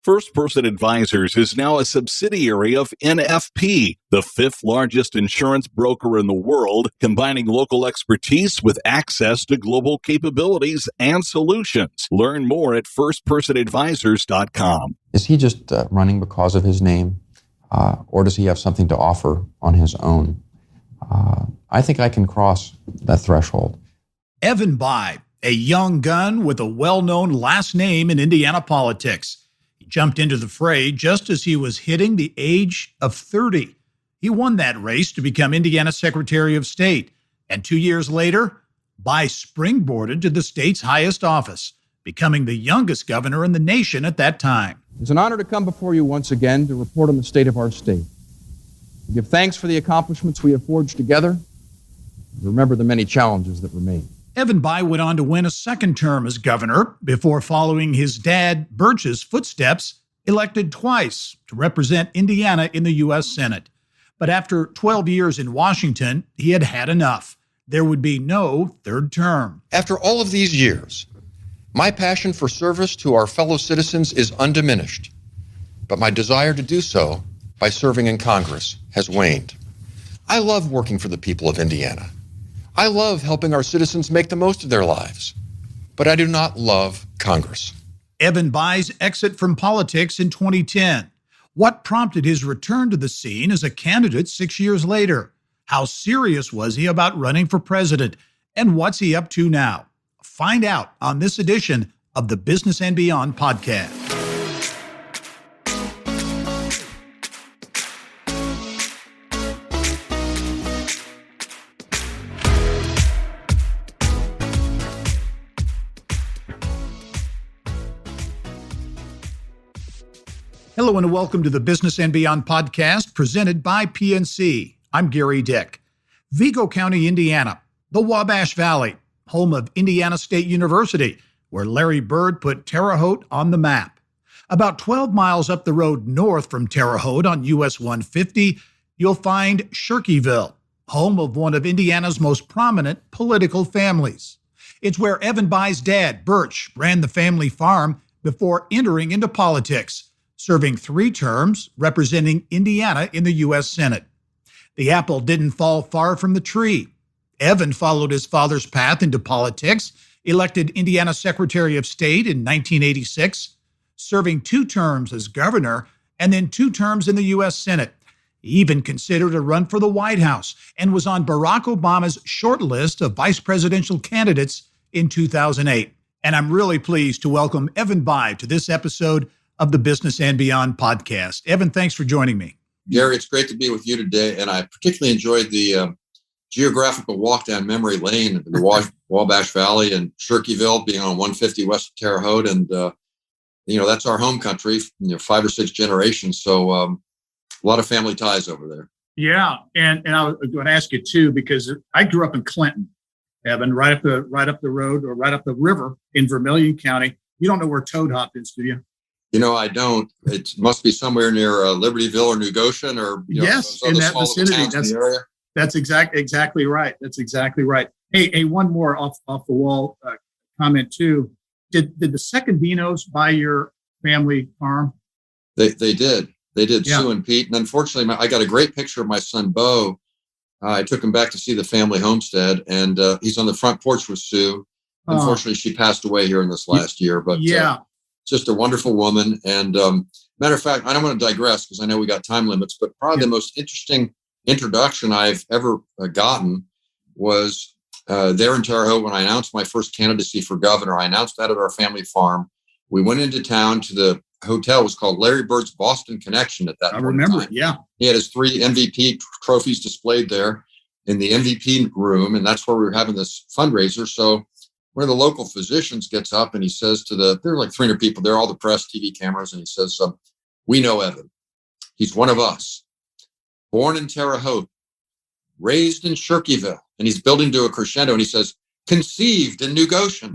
First Person Advisors is now a subsidiary of NFP, the fifth largest insurance broker in the world, combining local expertise with access to global capabilities and solutions. Learn more at firstpersonadvisors.com. Is he just running because of his name, or does he have something to offer on his own? I think I can cross that threshold. Evan Bayh, a young gun with a well-known last name in Indiana politics. He jumped into the fray just as he was hitting the age of 30. He won that race to become Indiana Secretary of State. And 2 years later, Bayh springboarded to the state's highest office, becoming the youngest governor in the nation at that time. It's an honor to come before you once again to report on the state of our state. We give thanks for the accomplishments we have forged together, and remember the many challenges that remain. Evan Bayh went on to win a second term as governor before following his dad, Birch's footsteps, elected twice to represent Indiana in the U.S. Senate. But after 12 years in Washington, he had had enough. There would be no third term. After all of these years, my passion for service to our fellow citizens is undiminished, but my desire to do so by serving in Congress has waned. I love working for the people of Indiana. I love helping our citizens make the most of their lives, but I do not love Congress. Evan Bayh's exit from politics in 2010. What prompted his return to the scene as a candidate 6 years later? How serious was he about running for president? And what's he up to now? Find out on this edition of the Business and Beyond podcast. Hello and welcome to the Business and Beyond podcast presented by PNC. I'm Gary Dick. Vigo County, Indiana, the Wabash Valley, home of Indiana State University, where Larry Bird put Terre Haute on the map. About 12 miles up the road north from Terre Haute on US 150, you'll find Shirkieville, home of one of Indiana's most prominent political families. It's where Evan Bayh's dad, Birch, ran the family farm before entering into politics, serving 3 terms representing Indiana in the U.S. Senate. The apple didn't fall far from the tree. Evan followed his father's path into politics, elected Indiana Secretary of State in 1986, serving 2 terms as governor and then 2 terms in the U.S. Senate. He even considered a run for the White House and was on Barack Obama's short list of vice presidential candidates in 2008. And I'm really pleased to welcome Evan Bayh to this episode of the Business and Beyond podcast. Evan, thanks for joining me. Gary, it's great to be with you today, and I particularly enjoyed the geographical walk down memory lane in the Wabash Valley and Shirkieville, being on 150 west of Terre Haute, and that's our home country, 5 or 6 generations, so a lot of family ties over there. Yeah, and I was going to ask you too, because I grew up in Clinton, Evan, right up the road or right up the river in Vermilion County. You don't know where Toad Hop is, do you? I don't. It must be somewhere near Libertyville or New Goshen, or yes, in that vicinity. That's exactly right. That's exactly right. Hey, one more off the wall comment too. Did the Secondinos buy your family farm? They did. They did. Yeah. Sue and Pete, and unfortunately, I got a great picture of my son Bo. I took him back to see the family homestead, and he's on the front porch with Sue. Unfortunately, she passed away here in this last year, but yeah. Just a wonderful woman. And matter of fact, I don't want to digress because I know we got time limits, but probably the most interesting introduction I've ever gotten was there in Terre Haute when I announced my first candidacy for governor. I announced that at our family farm. We went into town to the hotel. It was called Larry Bird's Boston Connection at that point. I remember it, yeah. He had his 3 MVP trophies displayed there in the MVP room, and that's where we were having this fundraiser. So one of the local physicians gets up and he says there are like 300 people there, all the press, TV cameras, and he says, we know Evan. He's one of us. Born in Terre Haute, raised in Shirkieville, and he's building to a crescendo, and he says, conceived in New Goshen.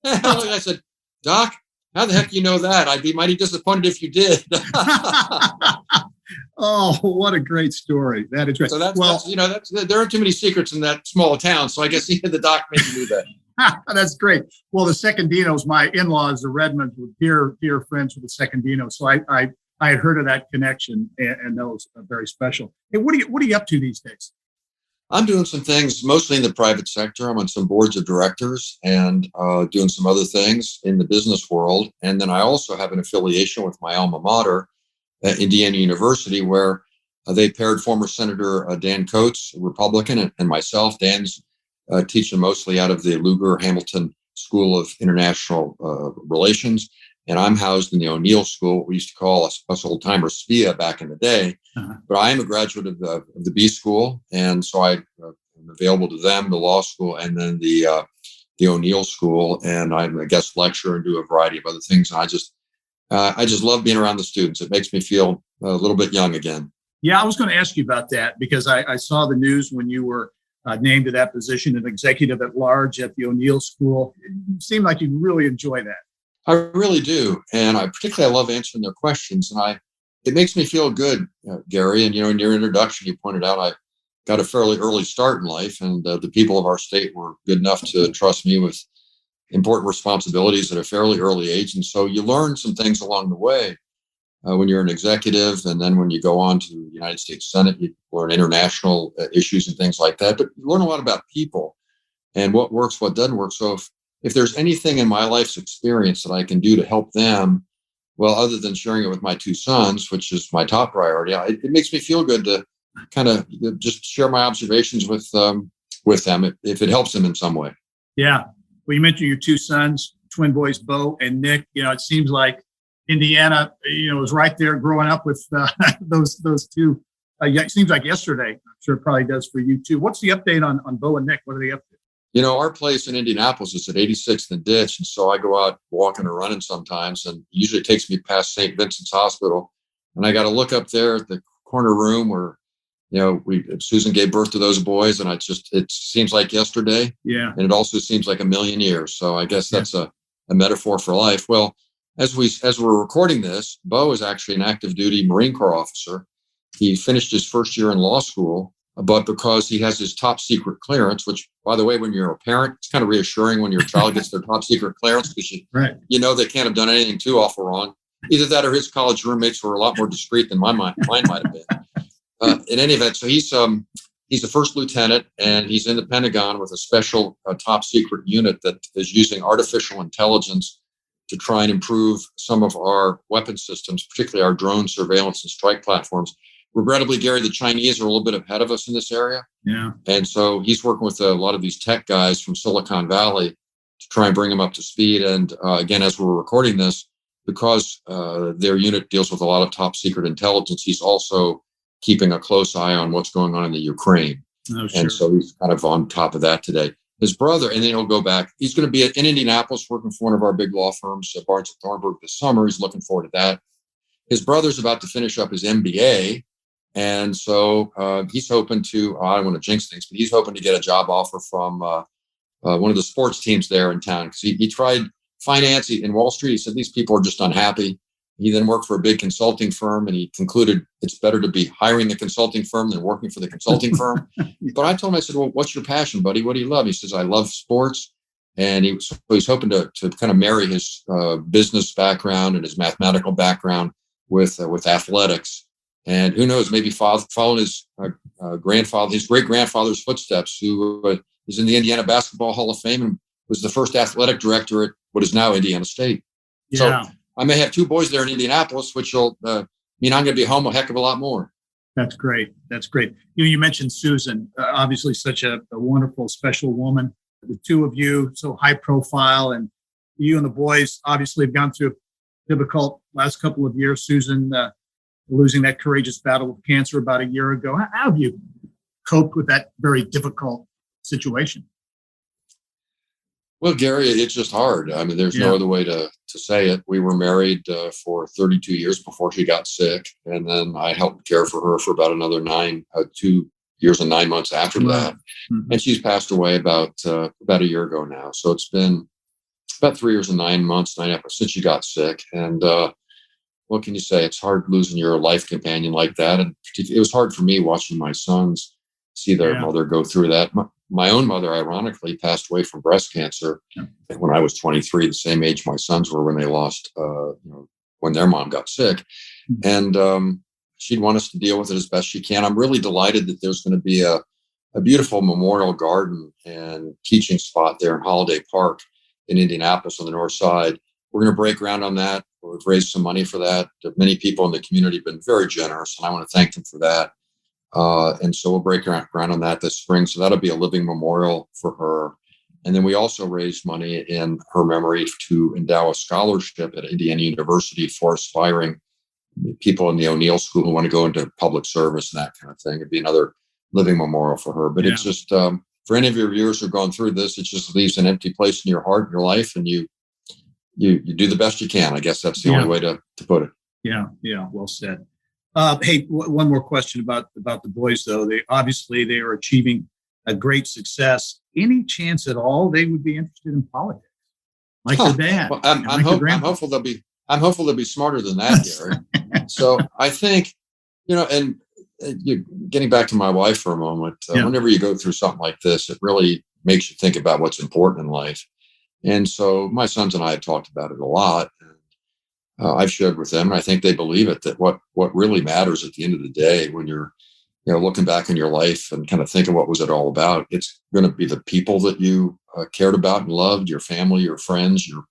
I said, Doc, how the heck do you know that? I'd be mighty disappointed if you did. Oh, what a great story. That is great. So there aren't too many secrets in that small town. So I guess even the doc maybe knew that. That's great. Well, the Secondinos, my in-laws, the Redmonds, were dear friends with the Secondinos. So I had heard of that connection, and that was very special. Hey, what are you up to these days? I'm doing some things mostly in the private sector. I'm on some boards of directors and doing some other things in the business world. And then I also have an affiliation with my alma mater at Indiana University, where they paired former Senator Dan Coates, a Republican, and myself. Dan's teaching mostly out of the Lugar-Hamilton School of International Relations. And I'm housed in the O'Neill School, what we used to call us old-timers SPIA back in the day. Uh-huh. But I am a graduate of the B School, and so I'm available to them, the law school, and then the O'Neill School. And I'm a guest lecturer and do a variety of other things. And I just love being around the students. It makes me feel a little bit young again. Yeah, I was going to ask you about that because I saw the news when you were named to that position, an executive at large at the O'Neill School. It seemed like you really enjoy that. I really do. And I love answering their questions. And it makes me feel good, Gary. And, in your introduction, you pointed out I got a fairly early start in life. And the people of our state were good enough to trust me with important responsibilities at a fairly early age. And so you learn some things along the way when you're an executive. And then when you go on to the United States Senate, you learn international issues and things like that. But you learn a lot about people and what works, what doesn't work. So if there's anything in my life's experience that I can do to help them, well, other than sharing it with my two sons, which is my top priority, it makes me feel good to kind of just share my observations with them if it helps them in some way. Yeah. Well, you mentioned your two sons, twin boys, Bo and Nick. It seems like Indiana, was right there growing up with those two. It seems like yesterday. I'm sure it probably does for you too. What's the update on Bo and Nick? What are they up to? Our place in Indianapolis is at 86th and Ditch. And so I go out walking or running sometimes, and usually it takes me past St. Vincent's Hospital. And I got to look up there at the corner room where, Susan gave birth to those boys. And it seems like yesterday. Yeah. And it also seems like a million years. So I guess that's a metaphor for life. Well, as we're recording this, Bo is actually an active duty Marine Corps officer. He finished his first year in law school. But because he has his top secret clearance, which, by the way, when you're a parent, it's kind of reassuring when your child gets their top secret clearance because they can't have done anything too awful wrong. Either that or his college roommates were a lot more discreet than mine might have been. In any event, so he's a first lieutenant, and he's in the Pentagon with a special top secret unit that is using artificial intelligence to try and improve some of our weapon systems, particularly our drone surveillance and strike platforms. Regrettably, Gary, the Chinese are a little bit ahead of us in this area. Yeah. And so he's working with a lot of these tech guys from Silicon Valley to try and bring them up to speed. And again, as we're recording this, because their unit deals with a lot of top secret intelligence, he's also keeping a close eye on what's going on in the Ukraine. Oh, sure. And so he's kind of on top of that today. His brother, and then he'll go back. He's going to be in Indianapolis working for one of our big law firms, Barnes & Thornburg, this summer. He's looking forward to that. His brother's about to finish up his MBA. And so he's hoping to, I don't want to jinx things, but he's hoping to get a job offer from one of the sports teams there in town. Because he tried finance in Wall Street. He said, these people are just unhappy. He then worked for a big consulting firm, and he concluded it's better to be hiring the consulting firm than working for the consulting firm. But I told him, I said, well, what's your passion, buddy? What do you love? He says, I love sports. And he's hoping to kind of marry his business background and his mathematical background with athletics. And who knows, maybe following his his great-grandfather's footsteps, who is in the Indiana Basketball Hall of Fame and was the first athletic director at what is now Indiana State. Yeah. So I may have two boys there in Indianapolis, which will mean I'm going to be home a heck of a lot more. That's great. That's great. You mentioned Susan, obviously such a wonderful, special woman. The two of you, so high profile, and you and the boys obviously have gone through a difficult last couple of years. Susan losing that courageous battle with cancer about a year ago. How have you coped with that very difficult situation? Well, Gary, it's just hard. I mean, there's no other way to say it. We were married for 32 years before she got sick. And then I helped care for her for about another 2 years and 9 months after that. Mm-hmm. And she's passed away about a year ago now. So it's been about 3 years and 9 months since she got sick. And what can you say? It's hard losing your life companion like that. And it was hard for me watching my sons see their mother go through that. my own mother, ironically, passed away from breast cancer when I was 23, the same age my sons were when they lost, when their mom got sick. And she'd want us to deal with it as best she can. I'm really delighted that there's going to be a beautiful memorial garden and teaching spot there in Holiday Park in Indianapolis on the north side. We're going to break ground on that. We've raised some money for that. Many people in the community have been very generous, and I want to thank them for that. And so we'll break ground on that this spring. So that'll be a living memorial for her. And then we also raised money in her memory to endow a scholarship at Indiana University for aspiring people in the O'Neill School who want to go into public service and that kind of thing. It'd be another living memorial for her. But it's just, for any of your viewers who've gone through this, it just leaves an empty place in your heart and your life. And you do the best you can. I guess that's the only way to put it. Yeah. Well said. Hey, one more question about the boys, though. They are achieving a great success. Any chance at all they would be interested in politics, like their dad? Well, I'm hopeful they'll be smarter than that, Gary. So I think, and getting back to my wife for a moment, whenever you go through something like this, it really makes you think about what's important in life. And so my sons and I have talked about it a lot. I've shared with them, and I think they believe it, that what really matters at the end of the day, when you're looking back in your life and kind of thinking what was it all about, it's going to be the people that you cared about and loved, your family, your friends, your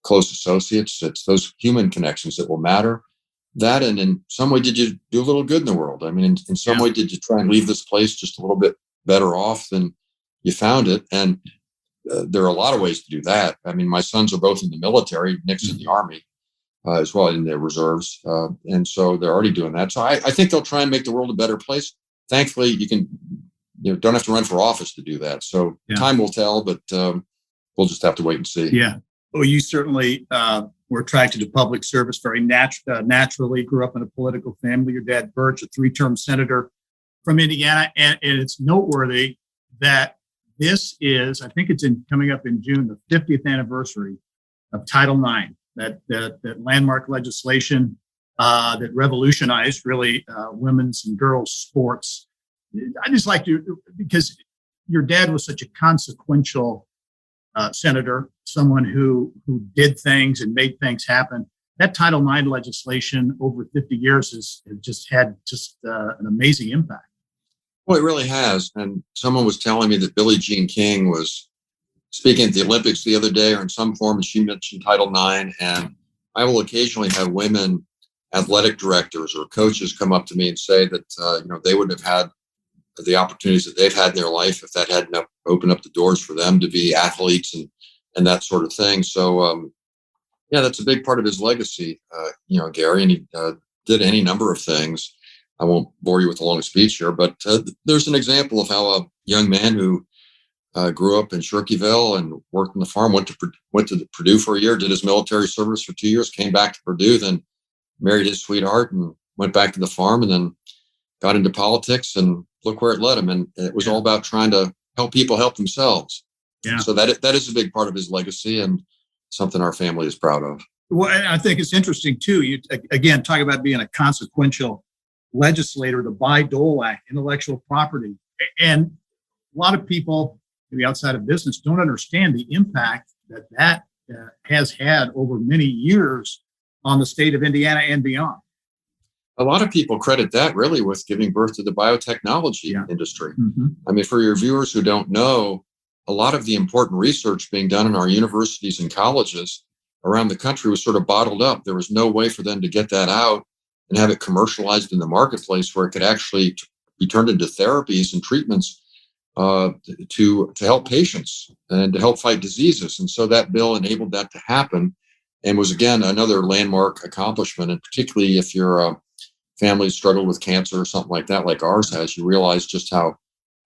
close associates. It's those human connections that will matter. That, and in some way, did you do a little good in the world? I mean, in some way, did you try and leave this place just a little bit better off than you found it? And there are a lot of ways to do that. I mean, my sons are both in the military, Nick's in the Army. As well in their reserves. And so they're already doing that. So I think they'll try and make the world a better place. Thankfully, you don't have to run for office to do that. So time will tell, but we'll just have to wait and see. Yeah. Well, you certainly were attracted to public service very naturally, grew up in a political family. Your dad, Birch, a 3-term senator from Indiana. And it's noteworthy that this is, I think it's coming up in June, the 50th anniversary of Title IX. That landmark legislation that revolutionized really women's and girls' sports. I just like to, because your dad was such a consequential senator, someone who did things and made things happen. That Title IX legislation over 50 years has just had an amazing impact. Well, it really has. And someone was telling me that Billie Jean King was speaking at the Olympics the other day or in some form, and she mentioned Title IX. And I will occasionally have women athletic directors or coaches come up to me and say that, they wouldn't have had the opportunities that they've had in their life if that hadn't opened up the doors for them to be athletes and that sort of thing. So, that's a big part of his legacy, Gary, and he did any number of things. I won't bore you with a long speech here, but there's an example of how a young man who grew up in Shirkieville and worked on the farm, went to Purdue for a year, did his military service for 2 years, came back to Purdue, then married his sweetheart and went back to the farm, and then got into politics, and look where it led him. And it was all about trying to help people help themselves. Yeah. So that is a big part of his legacy and something our family is proud of. Well, and I think it's interesting too. You again talk about being a consequential legislator, the Bayh-Dole Act, intellectual property, and a lot of people maybe outside of business don't understand the impact that has had over many years on the state of Indiana and beyond. A lot of people credit that really with giving birth to the biotechnology industry. Mm-hmm. I mean, for your viewers who don't know, a lot of the important research being done in our universities and colleges around the country was sort of bottled up. There was no way for them to get that out and have it commercialized in the marketplace where it could actually be turned into therapies and treatments to help patients and to help fight diseases. And so that bill enabled that to happen and was, again, another landmark accomplishment. And particularly if your family struggled with cancer or something like that, like ours has, you realize just how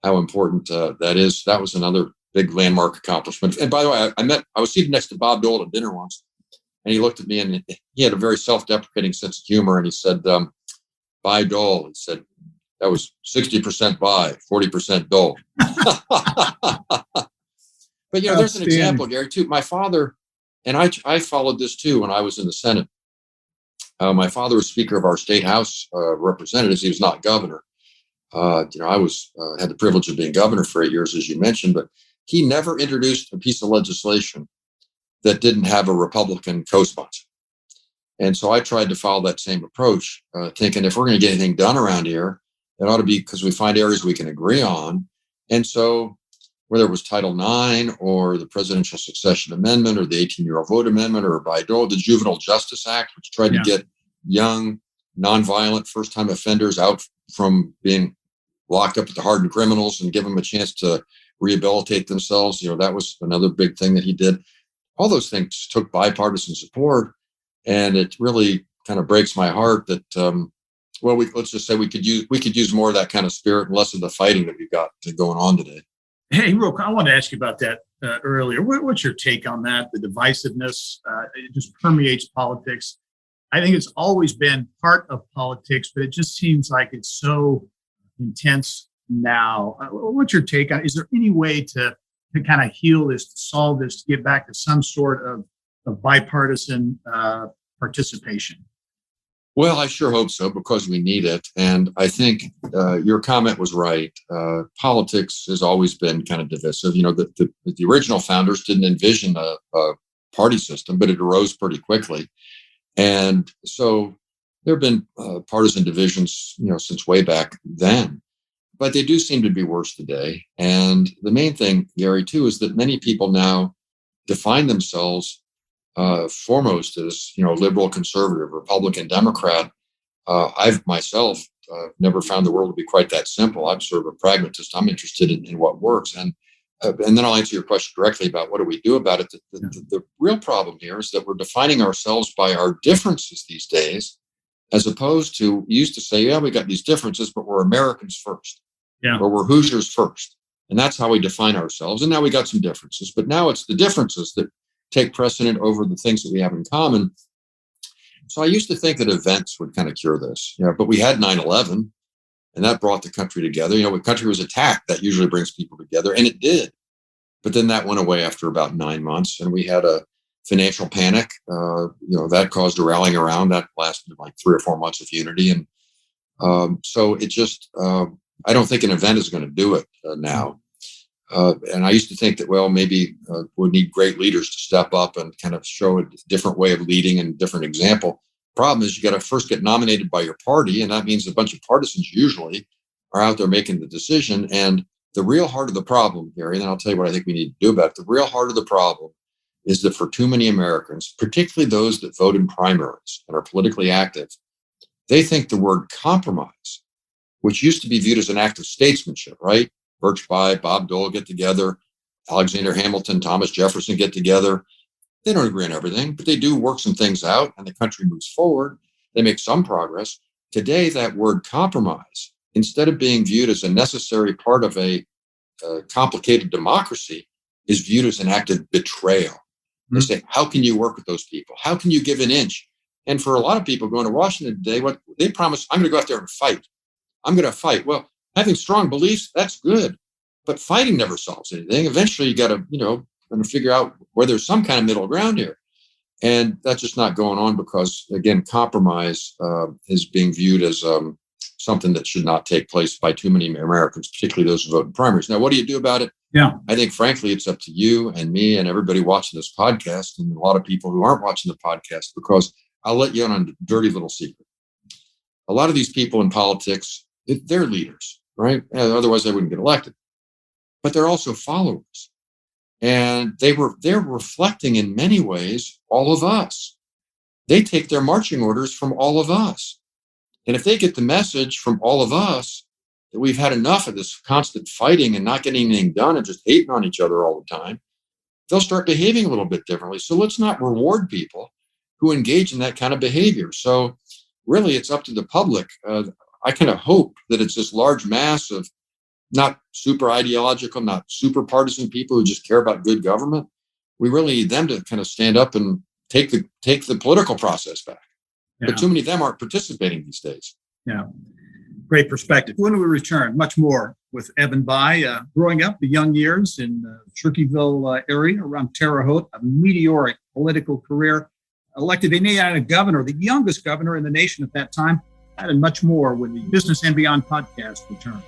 important that is. That was another big landmark accomplishment. And by the way, I was seated next to Bob Dole at dinner once, and he looked at me and he had a very self-deprecating sense of humor. And he said, Bayh-Dole, he said, that was 60% Bayh, 40% Dole. But, there's an example, Gary, too. My father, and I followed this too when I was in the Senate. My father was Speaker of our State House Representatives. He was not governor. I was had the privilege of being governor for 8 years, as you mentioned, but he never introduced a piece of legislation that didn't have a Republican co-sponsor. And so I tried to follow that same approach, thinking if we're going to get anything done around here, it ought to be because we find areas we can agree on. And so whether it was Title IX or the Presidential Succession Amendment or the 18-year-old vote amendment or Bayh-Dole, the Juvenile Justice Act, which tried to get young, nonviolent, first-time offenders out from being locked up with the hardened criminals and give them a chance to rehabilitate themselves. That was another big thing that he did. All those things took bipartisan support. And it really kind of breaks my heart that, let's just say we could use more of that kind of spirit and less of the fighting that we've got going on today. Hey, Rook, I wanted to ask you about that earlier. What's your take on that? The divisiveness, it just permeates politics. I think it's always been part of politics, but it just seems like it's so intense now. What's your take on it? Is there any way to kind of heal this, to solve this, to get back to some sort of bipartisan participation? Well, I sure hope so, because we need it. And I think your comment was right. Politics has always been kind of divisive. The original founders didn't envision a party system, but it arose pretty quickly. And so there have been partisan divisions, since way back then. But they do seem to be worse today. And the main thing, Gary, too, is that many people now define themselves foremost as, liberal, conservative, Republican, Democrat. I've myself never found the world to be quite that simple. I'm sort of a pragmatist. I'm interested in what works. And then I'll answer your question directly about what do we do about it. The real problem here is that we're defining ourselves by our differences these days, as opposed to, we used to say, yeah, we got these differences, but we're Americans first, or we're Hoosiers first. And that's how we define ourselves. And now we got some differences, but now it's the differences that take precedent over the things that we have in common. So I used to think that events would kind of cure this, but we had 9/11 and that brought the country together. When the country was attacked, that usually brings people together, and it did. But then that went away after about 9 months, and we had a financial panic. That caused a rallying around that lasted like 3 or 4 months of unity. And so it just, I don't think an event is going to do it now. And I used to think that, maybe we'd need great leaders to step up and kind of show a different way of leading and different example. Problem is, you got to first get nominated by your party, and that means a bunch of partisans usually are out there making the decision. And the real heart of the problem, Gary, and then I'll tell you what I think we need to do about it. The real heart of the problem is that for too many Americans, particularly those that vote in primaries and are politically active, they think the word compromise, which used to be viewed as an act of statesmanship, right? Birch Bayh, Bob Dole get together, Alexander Hamilton, Thomas Jefferson get together. They don't agree on everything, but they do work some things out and the country moves forward. They make some progress. Today, that word compromise, instead of being viewed as a necessary part of a complicated democracy, is viewed as an act of betrayal. They say, how can you work with those people? How can you give an inch? And for a lot of people going to Washington today, what they promise, I'm going to go out there and fight. I'm going to fight. Well, having strong beliefs, that's good. But fighting never solves anything. Eventually, you got to, figure out where there's some kind of middle ground here. And that's just not going on because, again, compromise is being viewed as something that should not take place by too many Americans, particularly those who vote in primaries. Now, what do you do about it? Yeah, I think, frankly, it's up to you and me and everybody watching this podcast and a lot of people who aren't watching the podcast, because I'll let you in on a dirty little secret. A lot of these people in politics, they're leaders, right? Otherwise, they wouldn't get elected. But they're also followers. And they're reflecting in many ways all of us. They take their marching orders from all of us. And if they get the message from all of us that we've had enough of this constant fighting and not getting anything done and just hating on each other all the time, they'll start behaving a little bit differently. So let's not reward people who engage in that kind of behavior. So really, it's up to the public. I kind of hope that it's this large mass of not super ideological, not super partisan people who just care about good government. We really need them to kind of stand up and take the political process back. Yeah. But too many of them aren't participating these days. Yeah, great perspective. When we return, much more with Evan Bayh. Growing up, the young years in Shirkieville area around Terre Haute, a meteoric political career, elected Indiana governor, the youngest governor in the nation at that time. That and much more when the Business and Beyond podcast returns.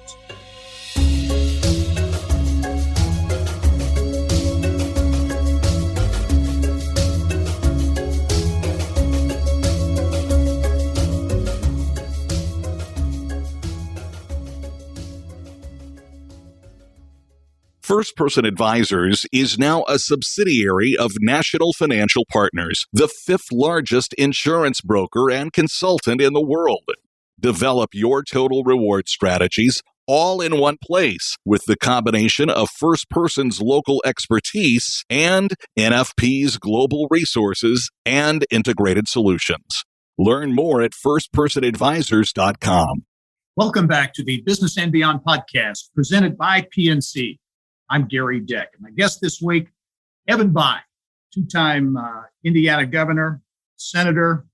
First Person Advisors is now a subsidiary of National Financial Partners, the fifth largest insurance broker and consultant in the world. Develop your total reward strategies all in one place with the combination of First Person's local expertise and NFP's global resources and integrated solutions. Learn more at firstpersonadvisors.com. Welcome back to the Business and Beyond podcast presented by PNC. I'm Gary Dick. And my guest this week, Evan Bayh, two-time Indiana governor, senator,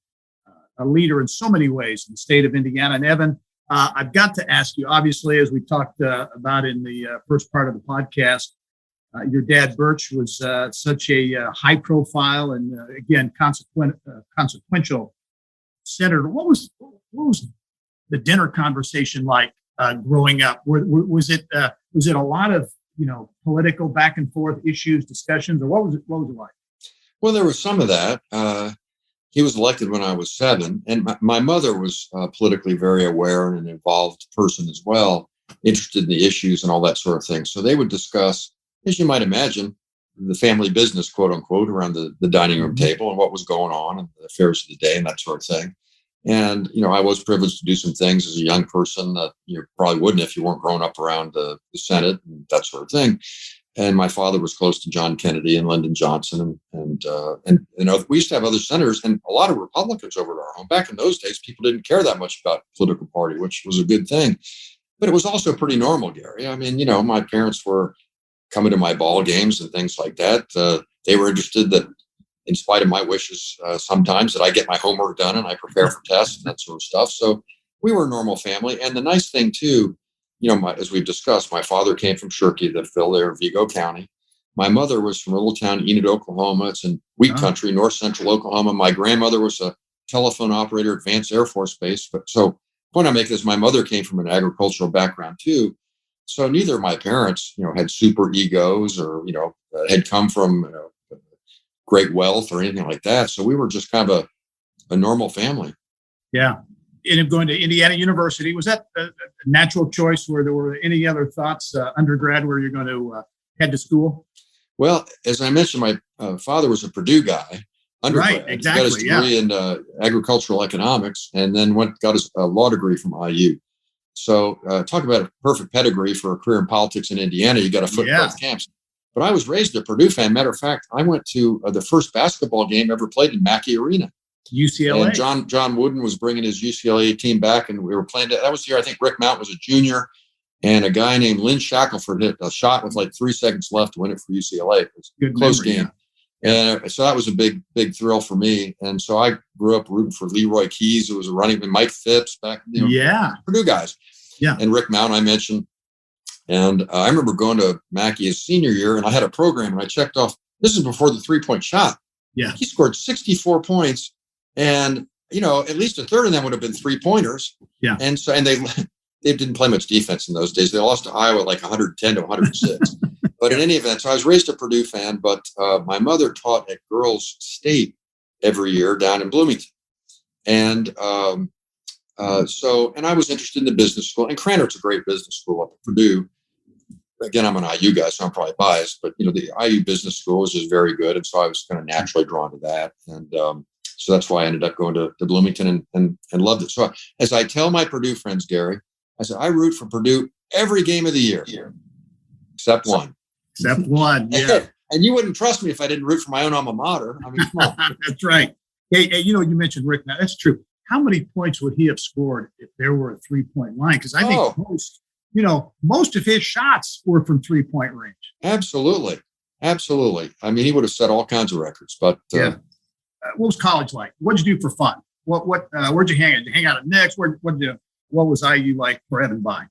a leader in so many ways in the state of Indiana. And Evan, I've got to ask you, obviously, as we talked about in the first part of the podcast, your dad, Birch, was such a high-profile and, again, consequential senator. What was the dinner conversation like growing up? Was it a lot of political back and forth issues, discussions, or what was it like? Well, there was some of that. He was elected when I was 7, and my mother was politically very aware and an involved person as well, interested in the issues and all that sort of thing. So they would discuss, as you might imagine, the family business, quote unquote, around the dining room table and what was going on and the affairs of the day and that sort of thing. And, I was privileged to do some things as a young person that you probably wouldn't if you weren't growing up around the Senate and that sort of thing. And my father was close to John Kennedy and Lyndon Johnson. And we used to have other senators and a lot of Republicans over at our home. Back in those days, people didn't care that much about political party, which was a good thing. But it was also pretty normal, Gary. I mean, my parents were coming to my ball games and things like that. They were interested that, in spite of my wishes, sometimes that I get my homework done and I prepare for tests and that sort of stuff. So we were a normal family. And the nice thing too, as we've discussed, my father came from Shirkieville, there, Vigo County. My mother was from a little town, Enid, Oklahoma. It's in wheat country, north central Oklahoma. My grandmother was a telephone operator at Vance Air Force Base. But so the point I make is my mother came from an agricultural background too. So neither of my parents, had super egos or, had come from, great wealth or anything like that. So we were just kind of a normal family. Yeah. And going to Indiana University, was that a natural choice where there were any other thoughts, undergrad, where you're going to head to school? Well, as I mentioned, my father was a Purdue guy, undergrad. Right, exactly. He got his degree in agricultural economics and then got his law degree from IU. So talk about a perfect pedigree for a career in politics in Indiana. You got a foot in both camps. But I was raised a Purdue fan. Matter of fact, I went to the first basketball game ever played in Mackey Arena. UCLA. And John Wooden was bringing his UCLA team back, and we were playing. That was the year I think Rick Mount was a junior, and a guy named Lynn Shackelford hit a shot with like 3 seconds left to win it for UCLA. It was a close game. Yeah. And so that was a big thrill for me. And so I grew up rooting for Leroy Keys, who was a running back, Mike Phipps back, Purdue guys. Yeah. And Rick Mount, I mentioned. And I remember going to Mackey his senior year, and I had a program, and I checked off. This is before the 3-point shot. Yeah, he scored 64 points, and at least a third of them would have been 3-pointers. Yeah, and they didn't play much defense in those days. They lost to Iowa like 110 to 106. But in any event, so I was raised a Purdue fan, but my mother taught at Girls State every year down in Bloomington, and and I was interested in the business school, and Cranard's a great business school up at Purdue. Again, I'm an IU guy, so I'm probably biased, but the IU business school is just very good, and so I was kind of naturally drawn to that, and so that's why I ended up going to Bloomington and loved it. So as I tell my Purdue friends, Gary, I said I root for Purdue every game of the year, except one. Except one, yeah. And you wouldn't trust me if I didn't root for my own alma mater. I mean, come on. That's right. Hey, you mentioned Rick. Now that's true. How many points would he have scored if there were a 3-point line? Because I think most of his shots were from 3-point range. Absolutely. I mean, he would have set all kinds of records. But what was college like? What'd you do for fun? Where'd you hang out? Did you hang out at Nick's? What was IU like for Evan Bayh?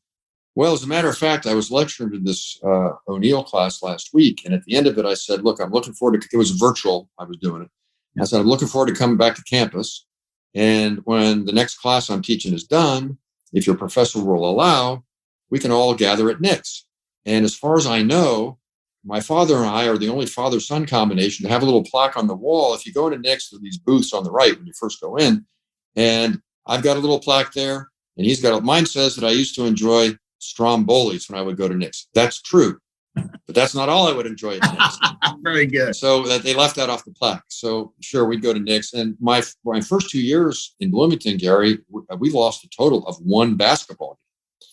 Well, as a matter of fact, I was lecturing to this O'Neill class last week, and at the end of it, I said, "Look, I'm looking forward to." It was virtual. I was doing it. I said, "I'm looking forward to coming back to campus." And when the next class I'm teaching is done, if your professor will allow, we can all gather at Nick's. And as far as I know, my father and I are the only father-son combination to have a little plaque on the wall. If you go to Nick's, there are these booths on the right when you first go in. And I've got a little plaque there, and he's got mine says that I used to enjoy Strombolis when I would go to Nick's. That's true, but that's not all I would enjoy at Nick's. Very good. So that they left that off the plaque. So sure, we'd go to Nick's. And my first 2 years in Bloomington, Gary, we lost a total of one basketball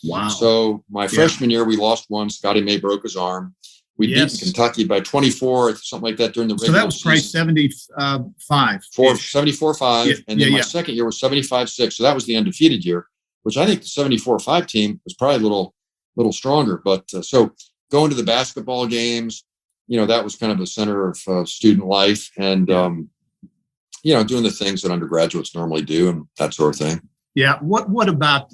game. Wow. So my freshman year, we lost one. Scotty May broke his arm. We beat Kentucky by 24, something like that during the regular season. So that was probably 74-5. And then my second year was 75-6. So that was the undefeated year, which I think the 74-5 team was probably a little stronger. But so going to the basketball games, that was kind of the center of student life and, doing the things that undergraduates normally do and that sort of thing. Yeah. What about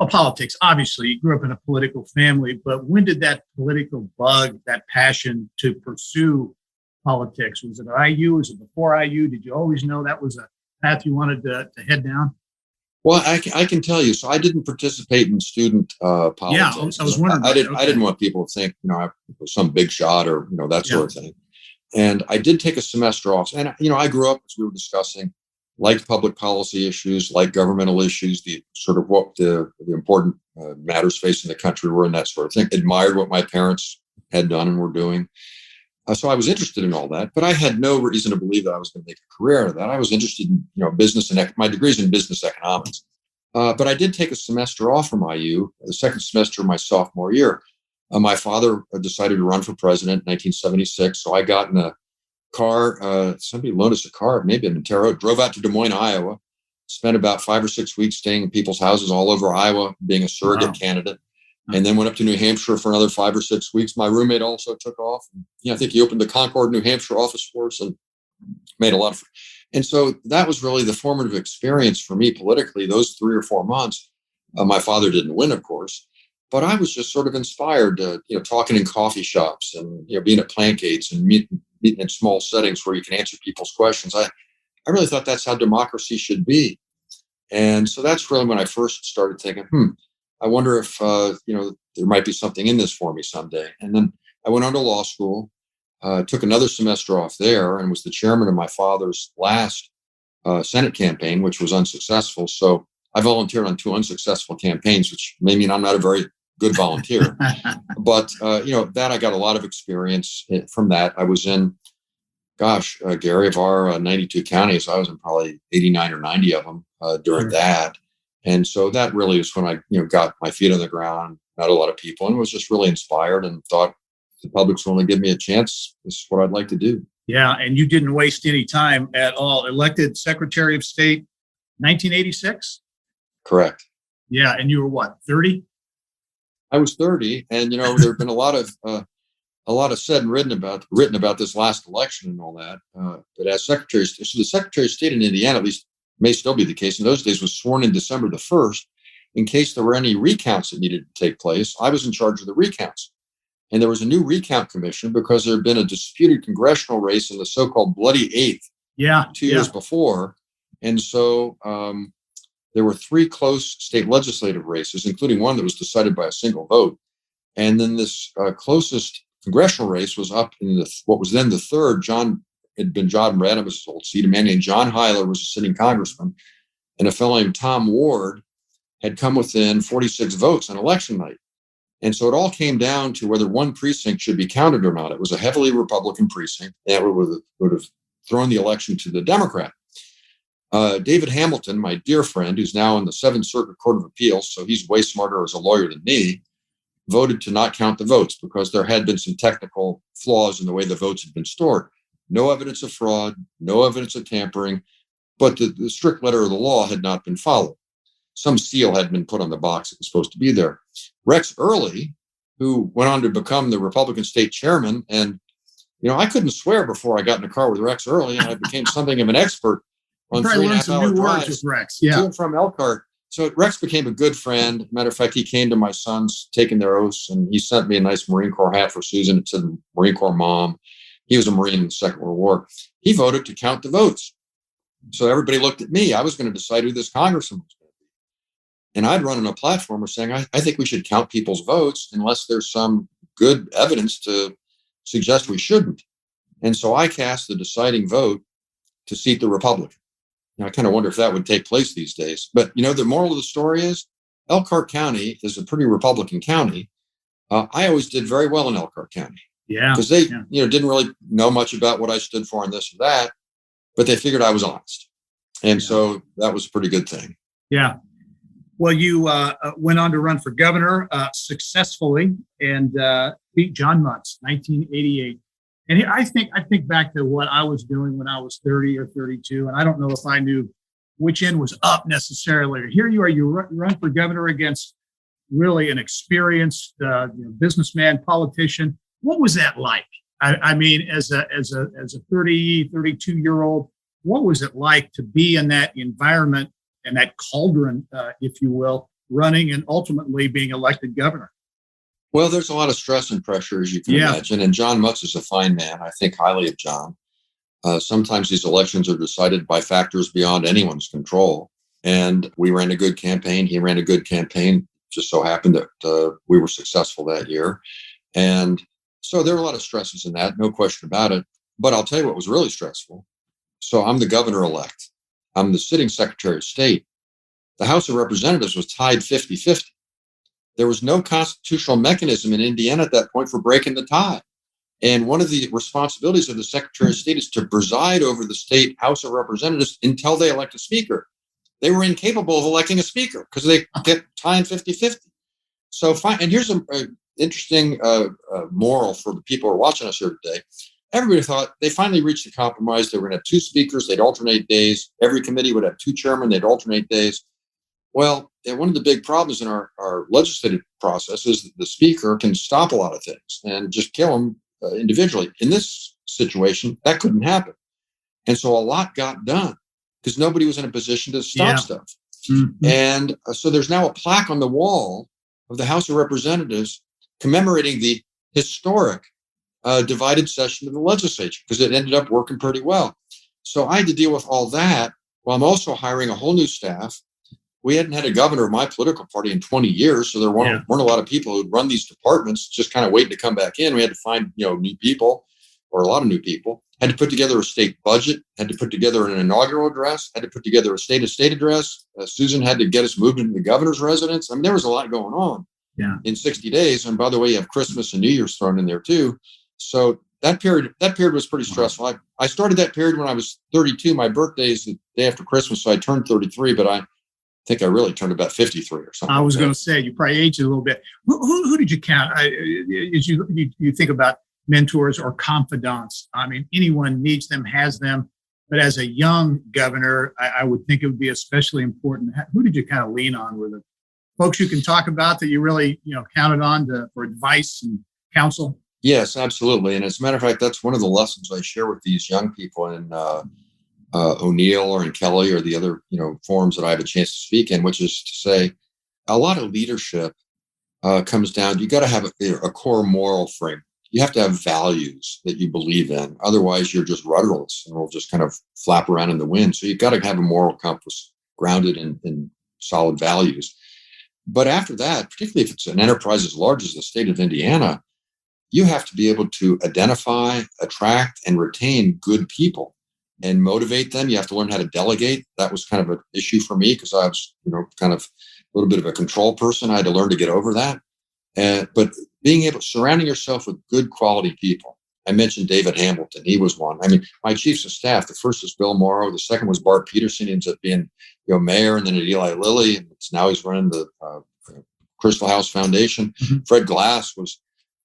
politics? Obviously, you grew up in a political family, but when did that political bug, that passion to pursue politics, was it at IU? Was it before IU? Did you always know that was a path you wanted to head down? Well, I can tell you. So I didn't participate in student politics. Yeah, I was wondering. I didn't want people to think, I was some big shot or, that sort of thing. And I did take a semester off. And, I grew up, as we were discussing, liked public policy issues, like governmental issues, the sort of what the important matters facing the country were and that sort of thing. Admired what my parents had done and were doing. So I was interested in all that, but I had no reason to believe that I was going to make a career out of that. I was interested in, business and my degree's in business economics. But I did take a semester off from IU, the second semester of my sophomore year. My father decided to run for president in 1976. So I got in a car, somebody loaned us a car, maybe in Montero, drove out to Des Moines, Iowa, spent about 5 or 6 weeks staying in people's houses all over Iowa, being a surrogate candidate. And then went up to New Hampshire for another 5 or 6 weeks. My roommate also took off. I think he opened the Concord, New Hampshire office for us and made a lot of. And so that was really the formative experience for me politically. Those 3 or 4 months, my father didn't win, of course, but I was just sort of inspired, talking in coffee shops and being at plant gates and meeting in small settings where you can answer people's questions. I really thought that's how democracy should be. And so that's really when I first started thinking, I wonder if, there might be something in this for me someday. And then I went on to law school, took another semester off there and was the chairman of my father's last Senate campaign, which was unsuccessful. So I volunteered on 2 unsuccessful campaigns, which may mean I'm not a very good volunteer. But, that I got a lot of experience from that. I was in, Gary, of our 92 counties, I was in probably 89 or 90 of them during that. And so that really is when I, got my feet on the ground, met a lot of people, and was just really inspired and thought if the public's willing to give me a chance, this is what I'd like to do. Yeah, and you didn't waste any time at all. Elected Secretary of State, 1986? Correct. Yeah, and you were what, 30? I was 30, and there have been a lot of said and written about this last election and all that. But as Secretary, so the Secretary of State in Indiana, at least may still be the case in those days, was sworn in December the 1st. In case there were any recounts that needed to take place, I was in charge of the recounts. And there was a new recount commission because there had been a disputed congressional race in the so-called Bloody Eighth 2 years before. And so there were 3 close state legislative races, including one that was decided by a single vote. And then this closest congressional race was up in what was then the third. Had been John Radham's old seat. A man named John Hyler was a sitting congressman, and a fellow named Tom Ward had come within 46 votes on election night. And so it all came down to whether one precinct should be counted or not. It was a heavily Republican precinct that would have thrown the election to the Democrat. David Hamilton, my dear friend, who's now in the 7th Circuit Court of Appeals, so he's way smarter as a lawyer than me, voted to not count the votes because there had been some technical flaws in the way the votes had been stored. No evidence of fraud, no evidence of tampering, but the strict letter of the law had not been followed. Some seal had been put on the box that was supposed to be there. Rex Early, who went on to become the Republican state chairman, and I couldn't swear before I got in a car with Rex Early, and I became something of an expert on 3.5-hour drives Rex. to and from Elkhart. So Rex became a good friend. Matter of fact, he came to my sons taking their oaths, and he sent me a nice Marine Corps hat for Susan. It said Marine Corps Mom. He was a Marine in the Second World War. He voted to count the votes. So everybody looked at me. I was going to decide who this congressman was going to be. And I'd run on a platform of saying, I think we should count people's votes unless there's some good evidence to suggest we shouldn't. And so I cast the deciding vote to seat the Republican. I kind of wonder if that would take place these days. But, the moral of the story is Elkhart County is a pretty Republican county. I always did very well in Elkhart County. Yeah. Because they, didn't really know much about what I stood for and this or that, but they figured I was honest. And so that was a pretty good thing. Yeah. Well, you went on to run for governor successfully and beat John Mutz, 1988. And I think back to what I was doing when I was 30 or 32, and I don't know if I knew which end was up necessarily. Here you are, you run for governor against really an experienced businessman, politician. What was that like? I mean, as a 30, 32-year-old, what was it like to be in that environment and that cauldron, if you will, running and ultimately being elected governor? Well, there's a lot of stress and pressure, as you can imagine. And John Mutz is a fine man. I think highly of John. Sometimes these elections are decided by factors beyond anyone's control. And we ran a good campaign. He ran a good campaign. Just so happened that we were successful that year. And so there were a lot of stresses in that, no question about it. But I'll tell you what was really stressful. So I'm the governor-elect. I'm the sitting Secretary of State. The House of Representatives was tied 50-50. There was no constitutional mechanism in Indiana at that point for breaking the tie. And one of the responsibilities of the Secretary of State is to preside over the state House of Representatives until they elect a speaker. They were incapable of electing a speaker because they get tied 50-50. So fine. And here's an interesting moral for the people who are watching us here today. Everybody thought they finally reached a compromise. They were going to have two speakers. They'd alternate days. Every committee would have two chairmen. They'd alternate days. Well, one of the big problems in our legislative process is that the speaker can stop a lot of things and just kill them individually. In this situation, that couldn't happen. And so a lot got done because nobody was in a position to stop stuff. Mm-hmm. And so there's now a plaque on the wall of the House of Representatives commemorating the historic divided session of the legislature because it ended up working pretty well. So I had to deal with all that while I'm also hiring a whole new staff. We hadn't had a governor of my political party in 20 years, so there weren't a lot of people who'd run these departments just kind of waiting to come back in. We had to find new people, or a lot of new people. Had to put together a state budget, had to put together an inaugural address, had to put together a state-of-state address. Susan had to get us moved into the governor's residence. I mean, there was a lot going on in 60 days. And by the way, you have Christmas and New Year's thrown in there too. So that period was pretty stressful. I started that period when I was 32. My birthday is the day after Christmas, so I turned 33, but I think I really turned about 53 or something. I was going to say, you probably aged a little bit. Who did you count? As you think about mentors or confidants, I mean, anyone needs them, has them. But as a young governor, I would think it would be especially important. Who did you kind of lean on? Were the folks you can talk about that you really, counted on for advice and counsel? Yes, absolutely. And as a matter of fact, that's one of the lessons I share with these young people in O'Neill or in Kelly or the other, forums that I have a chance to speak in, which is to say a lot of leadership comes down. You got to have a core moral frame. You have to have values that you believe in. Otherwise, you're just rudderless and will just kind of flap around in the wind. So you've got to have a moral compass grounded in solid values. But after that, particularly if it's an enterprise as large as the state of Indiana, you have to be able to identify, attract, and retain good people and motivate them. You have to learn how to delegate. That was kind of an issue for me because I was, kind of a little bit of a control person. I had to learn to get over that. But surrounding yourself with good quality people. I mentioned David Hamilton. He was one. I mean, my chiefs of staff, the first was Bill Morrow. The second was Bart Peterson. He ends up being, mayor, and then at Eli Lilly. And now he's running the Crystal House Foundation. Mm-hmm. Fred Glass was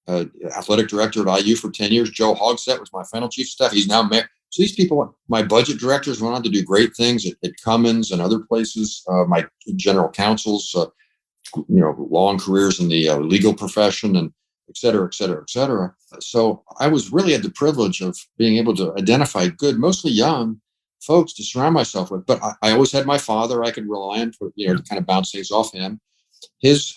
athletic director at IU for 10 years. Joe Hogsett was my final chief of staff. He's now mayor. So these people, my budget directors went on to do great things at Cummins and other places. My general counsels, long careers in the legal profession and et cetera, et cetera, et cetera. So I had the privilege of being able to identify good, mostly young folks to surround myself with. But I always had my father I could rely on for, to kind of bounce things off him. His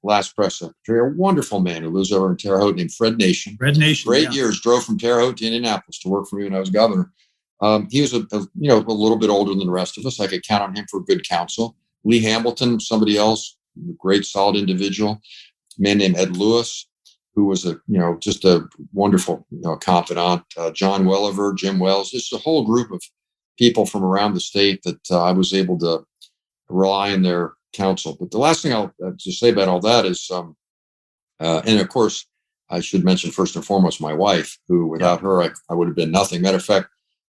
last press secretary, a wonderful man who lives over in Terre Haute named Fred Nation. Great years, drove from Terre Haute to Indianapolis to work for me when I was governor. He was a little bit older than the rest of us. I could count on him for good counsel. Lee Hamilton, somebody else, a great, solid individual. A man named Ed Lewis, who was just a wonderful, confidant. John Welliver, Jim Wells, just a whole group of people from around the state that I was able to rely on their counsel. But the last thing I'll just say about all that is, and of course, I should mention first and foremost my wife, who without her I would have been nothing. Matter of fact,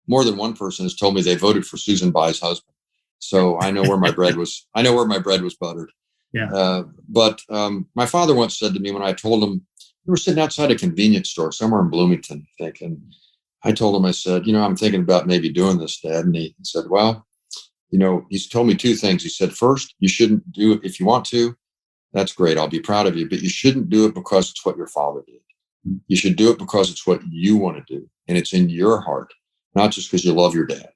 more than one person has told me they voted for Susan Bayh's husband. So I know where my bread was. I know where my bread was buttered. Yeah. But my father once said to me when I told him, we were sitting outside a convenience store somewhere in Bloomington, I think, and I told him, I said, I'm thinking about maybe doing this, Dad. And he said, well, he's told me two things. He said, first, you shouldn't do it if you want to. That's great. I'll be proud of you. But you shouldn't do it because it's what your father did. You should do it because it's what you want to do. And it's in your heart, not just because you love your dad.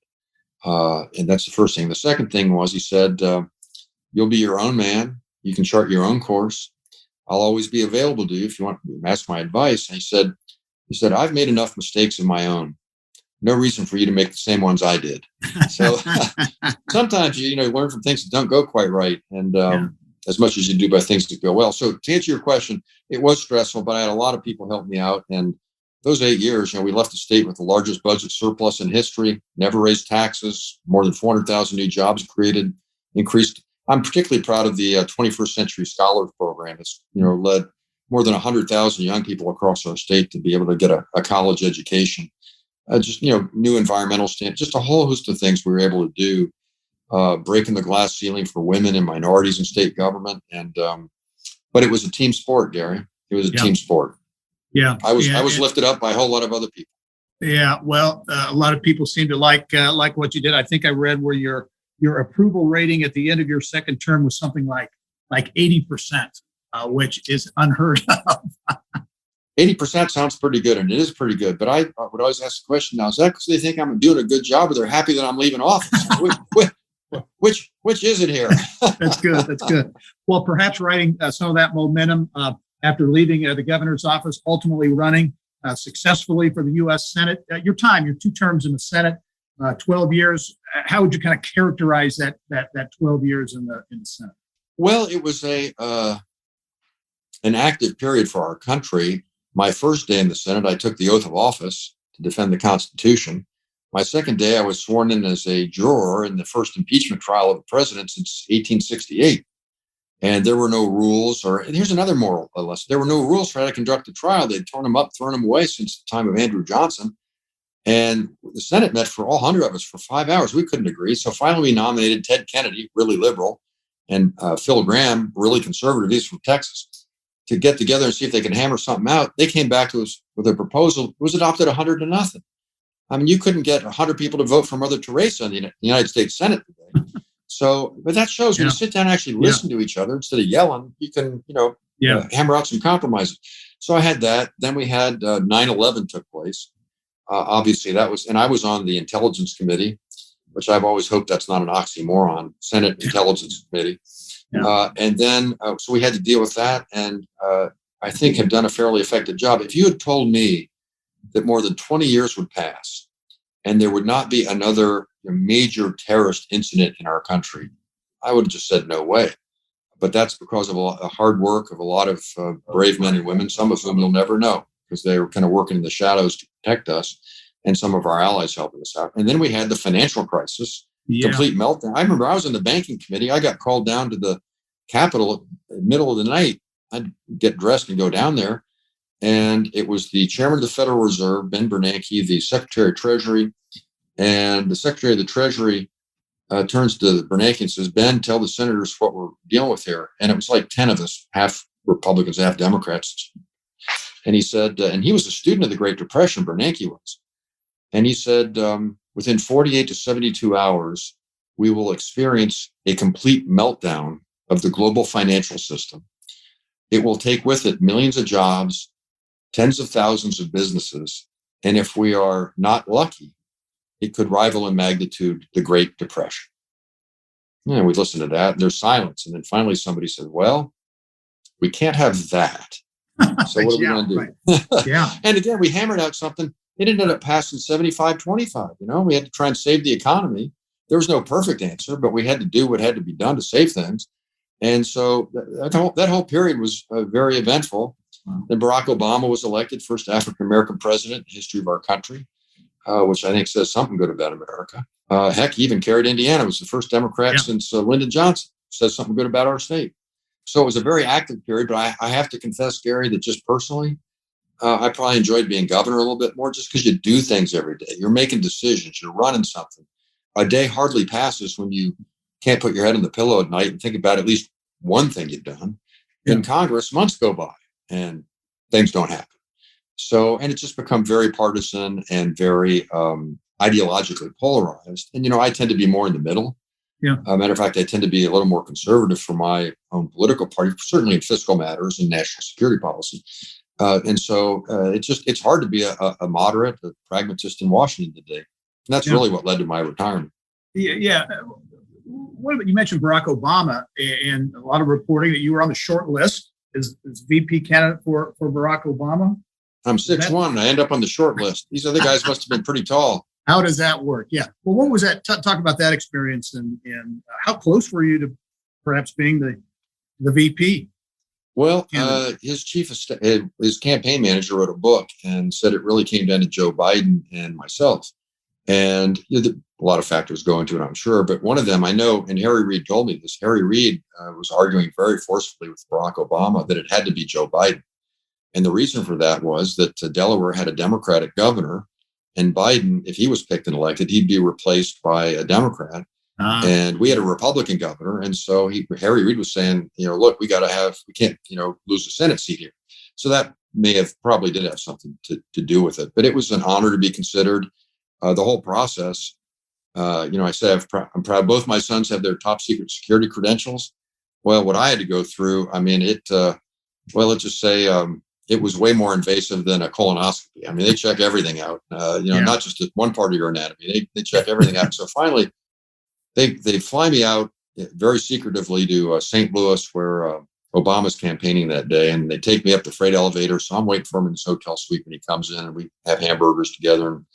And that's the first thing. The second thing was, he said, you'll be your own man. You can chart your own course. I'll always be available to you if you want to ask my advice. And he said, I've made enough mistakes of my own. No reason for you to make the same ones I did. So sometimes you learn from things that don't go quite right. And as much as you do by things that go well. So to answer your question, it was stressful, but I had a lot of people help me out. And those 8 years, we left the state with the largest budget surplus in history, never raised taxes, more than 400,000 new jobs created, increased. I'm particularly proud of the 21st Century Scholars Program. It's, led more than 100,000 young people across our state to be able to get a college education. New environmental standards, just a whole host of things we were able to do, breaking the glass ceiling for women and minorities in state government. And, but it was a team sport, Gary. It was a team sport. Yeah. I was lifted up by a whole lot of other people. Yeah. Well, a lot of people seem to like what you did. I think I read where your approval rating at the end of your second term was something like 80%, which is unheard of. 80% sounds pretty good, and it is pretty good. But I would always ask the question now, is that because they think I'm doing a good job or they're happy that I'm leaving office? Which is it here? That's good. That's good. Well, perhaps riding some of that momentum after leaving the governor's office, ultimately running successfully for the U.S. Senate. Your 2 terms in the Senate, 12 years. How would you kind of characterize that 12 years in the Senate? Well, it was an active period for our country. My first day in the Senate, I took the oath of office to defend the Constitution. My second day, I was sworn in as a juror in the first impeachment trial of the president since 1868. And there were no rules, and here's another moral lesson. There were no rules for how to conduct a trial. They'd torn them up, thrown them away since the time of Andrew Johnson. And the Senate met for all 100 of us for 5 hours. We couldn't agree. So finally, we nominated Ted Kennedy, really liberal, and Phil Gramm, really conservative. He's from Texas, to get together and see if they could hammer something out. They came back to us with a proposal. It was adopted 100-0. I mean, you couldn't get 100 people to vote for Mother Teresa in the United States Senate today. So, but that shows when you sit down and actually listen to each other instead of yelling, you can, hammer out some compromises. So I had that. Then we had 9/11 took place. Obviously, that was, and I was on the Intelligence Committee, which I've always hoped that's not an oxymoron, Senate Intelligence Committee. And then, so we had to deal with that, and I think have done a fairly effective job. If you had told me that more than 20 years would pass and there would not be another major terrorist incident in our country, I would have just said no way. But that's because of a hard work of a lot of brave men and women, some of whom you'll never know because they were kind of working in the shadows to protect us, and some of our allies helping us out. And then we had the financial crisis. Complete meltdown. I remember I was in the banking committee. I got called down to the Capitol in the middle of the night. I'd get dressed and go down there. And it was the chairman of the Federal Reserve, Ben Bernanke, the Secretary of Treasury. And the Secretary of the Treasury turns to Bernanke and says, Ben, tell the senators what we're dealing with here. And it was like 10 of us, half Republicans, half Democrats. And he said, and he was a student of the Great Depression, Bernanke was. And he said, within 48 to 72 hours, we will experience a complete meltdown of the global financial system. It will take with it millions of jobs, tens of thousands of businesses. And if we are not lucky, it could rival in magnitude the Great Depression. And we listened to that, and there's silence. And then finally somebody said, well, we can't have that. So what are we going to do? Right. Yeah. And again, we hammered out something It ended up passing 75-25. We had to try and save the economy. There was no perfect answer, but we had to do what had to be done to save things. And so that whole period was very eventful. Then Barack Obama was elected, first African-American president in the history of our country, which I think says something good about America. Heck, he even carried Indiana. It was the first Democrat since Lyndon Johnson. Says something good about our state. So it was a very active period, but I have to confess, Gary, that just personally, I probably enjoyed being governor a little bit more just because you do things every day. You're making decisions. You're running something. A day hardly passes when you can't put your head on the pillow at night and think about at least one thing you've done. In Congress, months go by and things don't happen. So, and it's just become very partisan and very ideologically polarized. And, I tend to be more in the middle. Matter of fact, I tend to be a little more conservative for my own political party, certainly in fiscal matters and national security policy. And so it's hard to be a moderate, a pragmatist in Washington today. And that's really what led to my retirement. Yeah. What about, you mentioned Barack Obama and a lot of reporting that you were on the short list as VP candidate for Barack Obama. I'm 6'1", and I end up on the short list. These other guys must have been pretty tall. How does that work? Yeah. Well, what was that? Talk about that experience and how close were you to perhaps being the VP? Well, his his campaign manager wrote a book and said it really came down to Joe Biden and myself. And a lot of factors go into it, I'm sure. But one of them I know, and Harry Reid told me this, Harry Reid was arguing very forcefully with Barack Obama that it had to be Joe Biden. And the reason for that was that Delaware had a Democratic governor. And Biden, if he was picked and elected, he'd be replaced by a Democrat. And we had a Republican governor. And so Harry Reid was saying, look, we can't, lose the Senate seat here. So that probably did have something to do with it. But it was an honor to be considered. The whole process, I said, I'm proud. Both my sons have their top secret security credentials. Well, what I had to go through, let's just say, it was way more invasive than a colonoscopy. I mean, they check everything out, not just one part of your anatomy. They check everything out. So finally, they fly me out very secretively to St. Louis, where Obama's campaigning that day. And they take me up the freight elevator. So I'm waiting for him in his hotel suite when he comes in, and we have hamburgers together and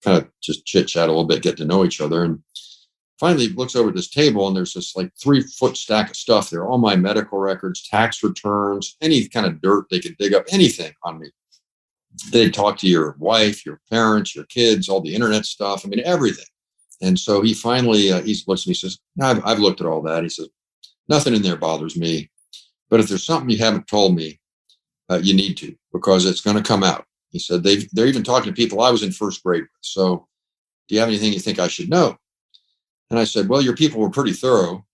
kind of just chit chat a little bit, get to know each other. And finally, he looks over at this table, and there's this 3-foot stack of stuff there, all my medical records, tax returns, any kind of dirt they could dig up, anything on me. They'd talk to your wife, your parents, your kids, all the internet stuff. I mean, everything. And so he finally, he looks at me and says, no, I've looked at all that. He says, nothing in there bothers me. But if there's something you haven't told me, you need to, because it's going to come out. He said, they're even talking to people I was in first grade with. So do you have anything you think I should know? And I said, well, your people were pretty thorough,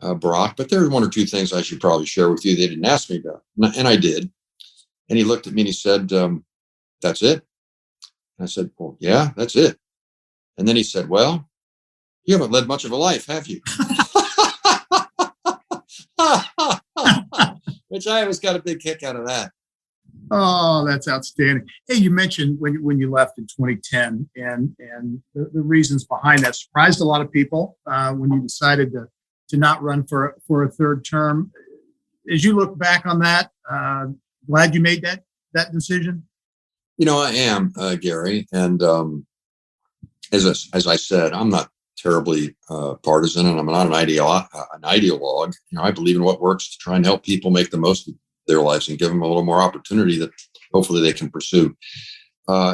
Barack, but there's one or two things I should probably share with you they didn't ask me about. And I did. And he looked at me and he said, that's it? And I said, well, yeah, that's it. And then he said, well, you haven't led much of a life, have you? Which I always got a big kick out of that. Oh, that's outstanding. Hey, you mentioned when you left in 2010 and the reasons behind that surprised a lot of people when you decided to not run for a third term. As you look back on that, glad you made that decision? I am, Gary. And as I said, I'm not terribly partisan, and I'm not an ideologue. I believe in what works to try and help people make the most of their lives and give them a little more opportunity that hopefully they can pursue.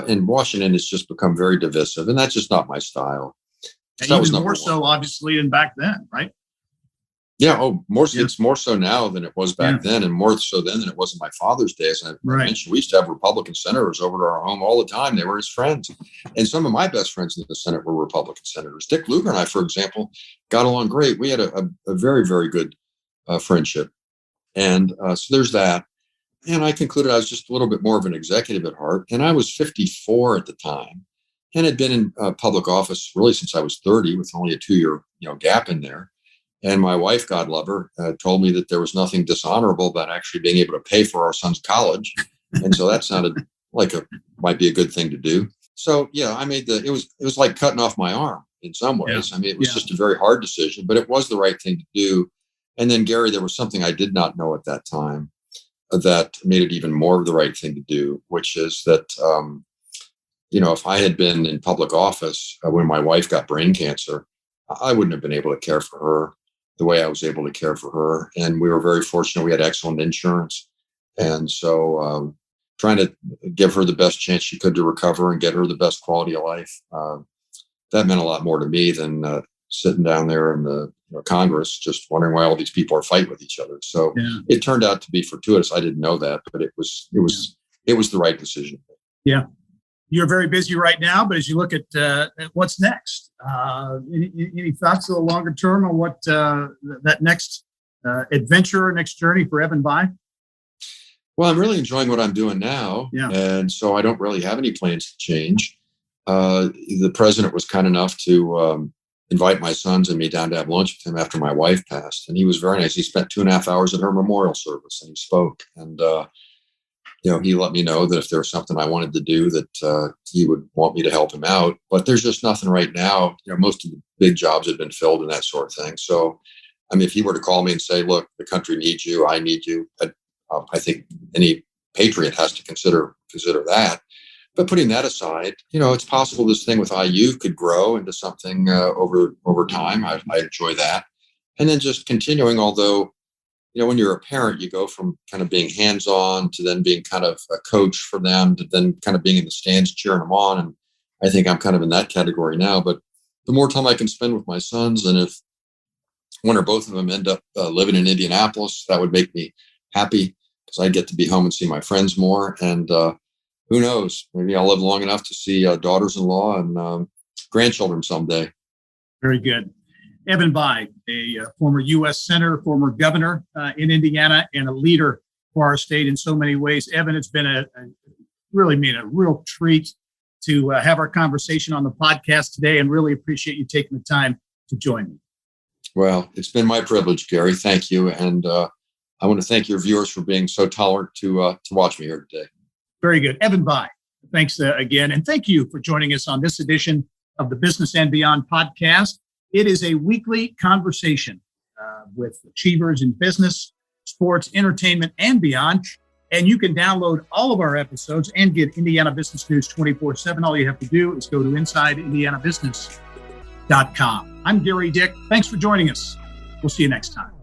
In Washington, it's just become very divisive, and that's just not my style. And even more so, obviously, than back then, right? Yeah. Oh, it's more so now than it was back then, and more so then than it was in my father's days. And I mentioned, we used to have Republican senators over to our home all the time. They were his friends. And some of my best friends in the Senate were Republican senators. Dick Lugar and I, for example, got along great. We had a very, very good friendship. And so there's that. And I concluded I was just a little bit more of an executive at heart. And I was 54 at the time and had been in public office really since I was 30, with only a 2-year gap in there. And my wife, God love her, told me that there was nothing dishonorable about actually being able to pay for our son's college. And so that sounded like might be a good thing to do. So, yeah, I made it was like cutting off my arm in some ways. Yeah. I mean, it was just a very hard decision, but it was the right thing to do. And then, Gary, there was something I did not know at that time that made it even more of the right thing to do, which is that if I had been in public office when my wife got brain cancer, I wouldn't have been able to care for her the way I was able to care for her. And we were very fortunate. We had excellent insurance. And so trying to give her the best chance she could to recover and get her the best quality of life, that meant a lot more to me than sitting down there in the Congress, just wondering why all these people are fighting with each other. So it turned out to be fortuitous. I didn't know that, but it was the right decision. Yeah. You're very busy right now, but as you look at what's next, any thoughts of the longer term on what that next adventure, next journey for Evan Bayh? Well, I'm really enjoying what I'm doing now. Yeah. And so I don't really have any plans to change. The president was kind enough to invite my sons and me down to have lunch with him after my wife passed. And he was very nice. He spent 2.5 hours at her memorial service and he spoke. And, he let me know that if there was something I wanted to do that he would want me to help him out. But there's just nothing right now. Most of the big jobs have been filled and that sort of thing. So, if he were to call me and say, look, the country needs you, I need you, I think any patriot has to consider that. But putting that aside, it's possible this thing with IU could grow into something over time. I enjoy that. And then just continuing, although, when you're a parent, you go from kind of being hands-on to then being kind of a coach for them to then kind of being in the stands cheering them on. And I think I'm kind of in that category now. But the more time I can spend with my sons, and if one or both of them end up living in Indianapolis, that would make me happy because I get to be home and see my friends more. And who knows, maybe I'll live long enough to see daughters-in-law and grandchildren someday. Very good. Evan Bayh, a former U.S. Senator, former governor in Indiana, and a leader for our state in so many ways. Evan, it's been a real treat to have our conversation on the podcast today, and really appreciate you taking the time to join me. Well, it's been my privilege, Gary. Thank you. And I want to thank your viewers for being so tolerant to watch me here today. Very good. Evan Bayh, thanks again. And thank you for joining us on this edition of the Business and Beyond podcast. It is a weekly conversation with achievers in business, sports, entertainment, and beyond. And you can download all of our episodes and get Indiana Business News 24/7. All you have to do is go to InsideIndianaBusiness.com. I'm Gary Dick. Thanks for joining us. We'll see you next time.